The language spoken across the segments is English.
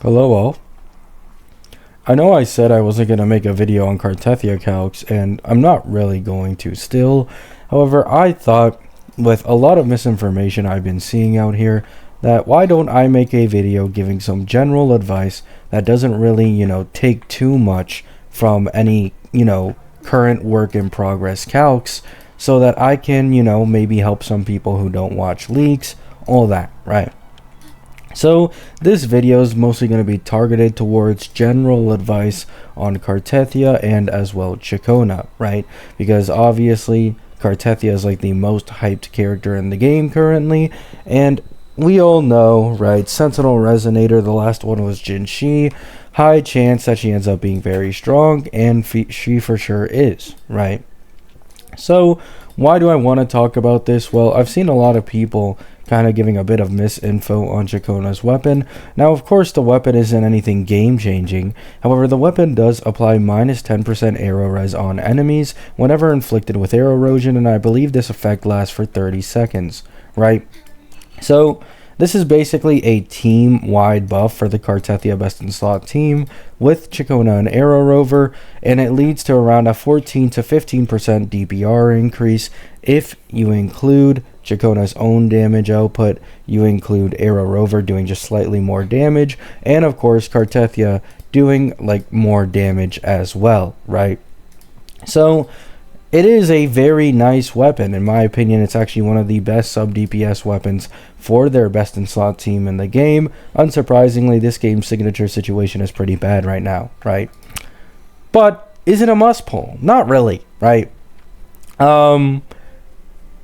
Hello all. I know I said I wasn't going to make a video on Cartethyia calcs, and I'm not really going to still. However, I thought, with a lot of misinformation I've been seeing out here, that why don't I make a video giving some general advice that doesn't really, take too much from any, current work in progress calcs, so that I can, maybe help some people who don't watch leaks, all that, right? So this video is mostly going to be targeted towards general advice on Cartethyia and as well Chikona, right? Because obviously Cartethyia is like the most hyped character in the game currently, and we all know, right, Sentinel Resonator, the last one was Jinshi, high chance that she ends up being very strong, and she for sure is, right? So why do I want to talk about this? Well, I've seen a lot of people kind of giving a bit of misinfo on Chikona's weapon. Now, of course, the weapon isn't anything game-changing. However, the weapon does apply minus 10% arrow res on enemies whenever inflicted with arrow erosion, and I believe this effect lasts for 30 seconds, right? So this is basically a team-wide buff for the Cartethyia Best in Slot team with Chikona and Arrow Rover, and it leads to around a 14 to 15% DPR increase if you include Chikona's own damage output, you include Arrow Rover doing just slightly more damage, and of course Cartethyia doing like more damage as well, right? So it is a very nice weapon. In my opinion, it's actually one of the best sub-DPS weapons for their best in slot team in the game. Unsurprisingly, this game's signature situation is pretty bad right now, right? But is it a must pull? Not really, right?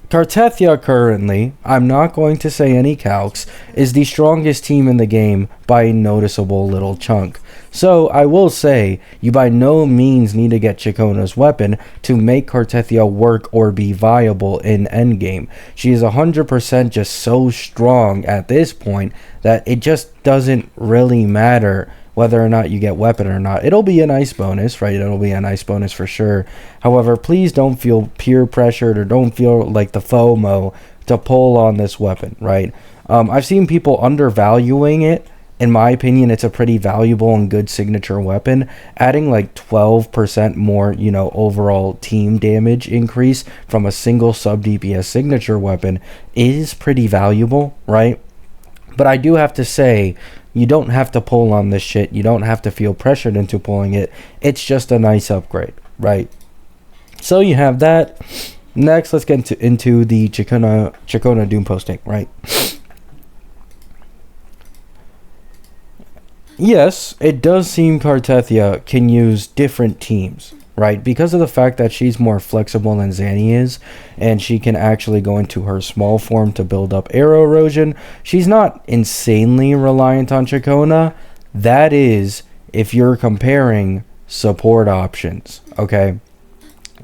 Cartethyia currently, I'm not going to say any calcs, is the strongest team in the game by a noticeable little chunk. So I will say, you by no means need to get Chikona's weapon to make Cartethyia work or be viable in endgame. She is 100% just so strong at this point that it just doesn't really matter whether or not you get weapon or not. It'll be a nice bonus, right? It'll be a nice bonus for sure. However, please don't feel peer pressured or don't feel like the FOMO to pull on this weapon, right? I've seen people undervaluing it. In my opinion, it's a pretty valuable and good signature weapon. Adding like 12% more, overall team damage increase from a single sub DPS signature weapon is pretty valuable, right? But I do have to say, you don't have to pull on this shit. You don't have to feel pressured into pulling it. It's just a nice upgrade, right? So you have that. Next, let's get into the Chikona Doom posting, right? Yes, it does seem Cartethyia can use different teams, right? Because of the fact that she's more flexible than Zanny is, and she can actually go into her small form to build up arrow erosion, she's not insanely reliant on Chikona. That is, if you're comparing support options, okay?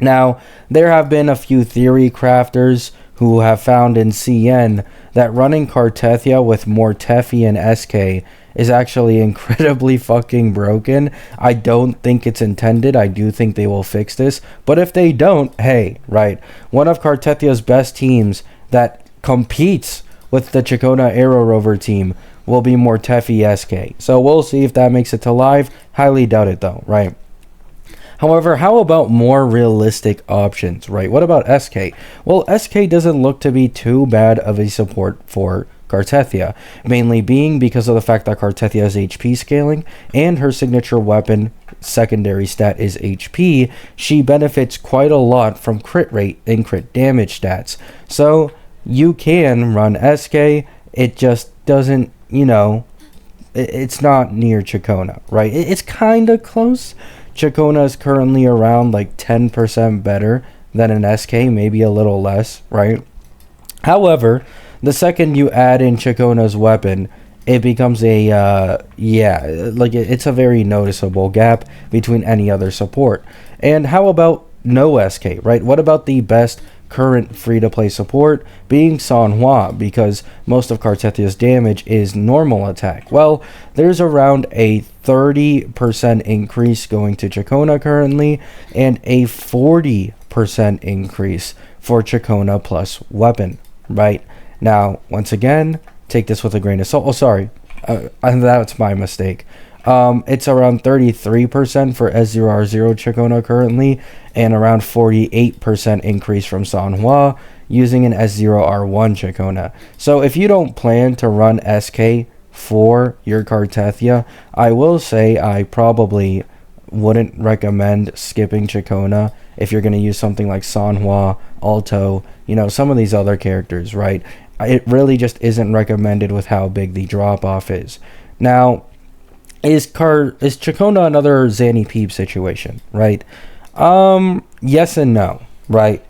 Now, there have been a few theory crafters who have found in CN that running Cartethyia with more Teffy and SK is actually incredibly fucking broken. I don't think it's intended. I do think they will fix this. But if they don't, hey, right, one of Cartethia's best teams that competes with the Chikona Arrow Rover team will be more Teffy SK. So we'll see if that makes it to live. Highly doubt it though, right? However, how about more realistic options, right? What about SK? Well, SK doesn't look to be too bad of a support for Cartethyia, mainly being because of the fact that Cartethyia is HP scaling and her signature weapon secondary stat is HP. She benefits quite a lot from crit rate and crit damage stats. So you can run SK, it just doesn't, it's not near Chikona, right? It's kind of close. Chikona is currently around like 10% better than an SK, maybe a little less, right? However, the second you add in Chikona's weapon, it becomes it's a very noticeable gap between any other support. And how about no SK, right? What about the best current free-to-play support being Sanhua, because most of Cartethia's damage is normal attack? Well, there's around a 30% increase going to Chikona currently, and a 40% increase for Chikona plus weapon, right? Now, once again, take this with a grain of salt. Oh, sorry. And that's my mistake. It's around 33% for S0R0 Chacona currently, and around 48% increase from Sanhua using an S0R1 Chacona. So if you don't plan to run SK for your Cartethyia, I will say I probably wouldn't recommend skipping Chacona if you're going to use something like Sanhua, Alto, some of these other characters, right? It really just isn't recommended with how big the drop-off is. Now, is Chacona another Zanny Peeb situation, right? Yes and no, right?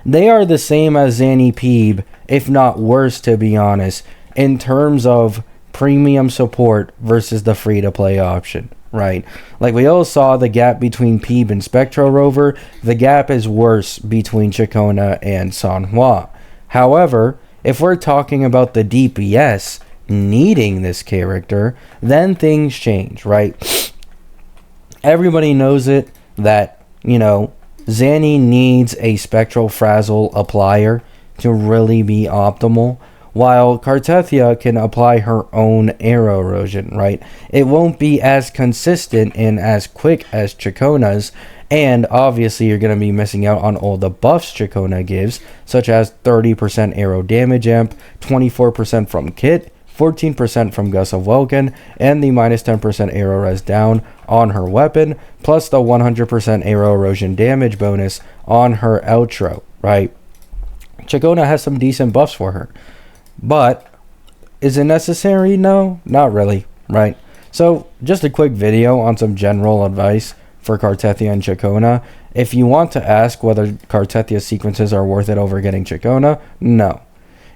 They are the same as Zanny Peeb, if not worse, to be honest, in terms of premium support versus the free-to-play option, right? Like we all saw the gap between Peeb and Spectro Rover, the gap is worse between Chacona and Sanhua. However, if we're talking about the DPS needing this character, then things change, right? Everybody knows it that, Zanny needs a Spectral Frazzle applier to really be optimal, while Cartethyia can apply her own arrow erosion, right? It won't be as consistent and as quick as Chacona's, and obviously you're going to be missing out on all the buffs Chacona gives, such as 30% arrow damage amp, 24% from Kit, 14% from Gus of Welkin, and the minus 10% arrow res down on her weapon, plus the 100% arrow erosion damage bonus on her outro, right? Chacona has some decent buffs for her. But is it necessary? No, not really, right? So just a quick video on some general advice for Cartethyia and Chacona. If you want to ask whether Cartethyia sequences are worth it over getting Chacona, no.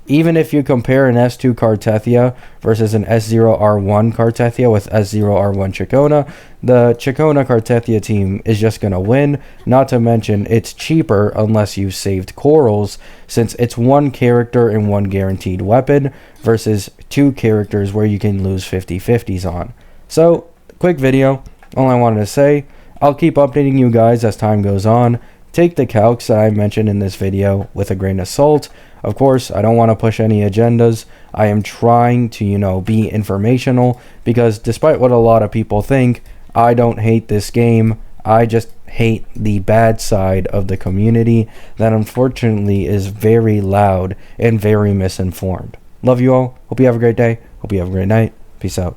Even if you compare an S2 Cartethyia versus an S0R1 Cartethyia with S0R1 Chacona, the Chacona Cartethyia team is just going to win. Not to mention, it's cheaper unless you've saved corals, since it's one character and one guaranteed weapon versus two characters where you can lose 50-50s on. So, quick video. All I wanted to say, I'll keep updating you guys as time goes on. Take the calcs that I mentioned in this video with a grain of salt. Of course, I don't want to push any agendas. I am trying to, be informational, because despite what a lot of people think, I don't hate this game. I just hate the bad side of the community that unfortunately is very loud and very misinformed. Love you all. Hope you have a great day. Hope you have a great night. Peace out.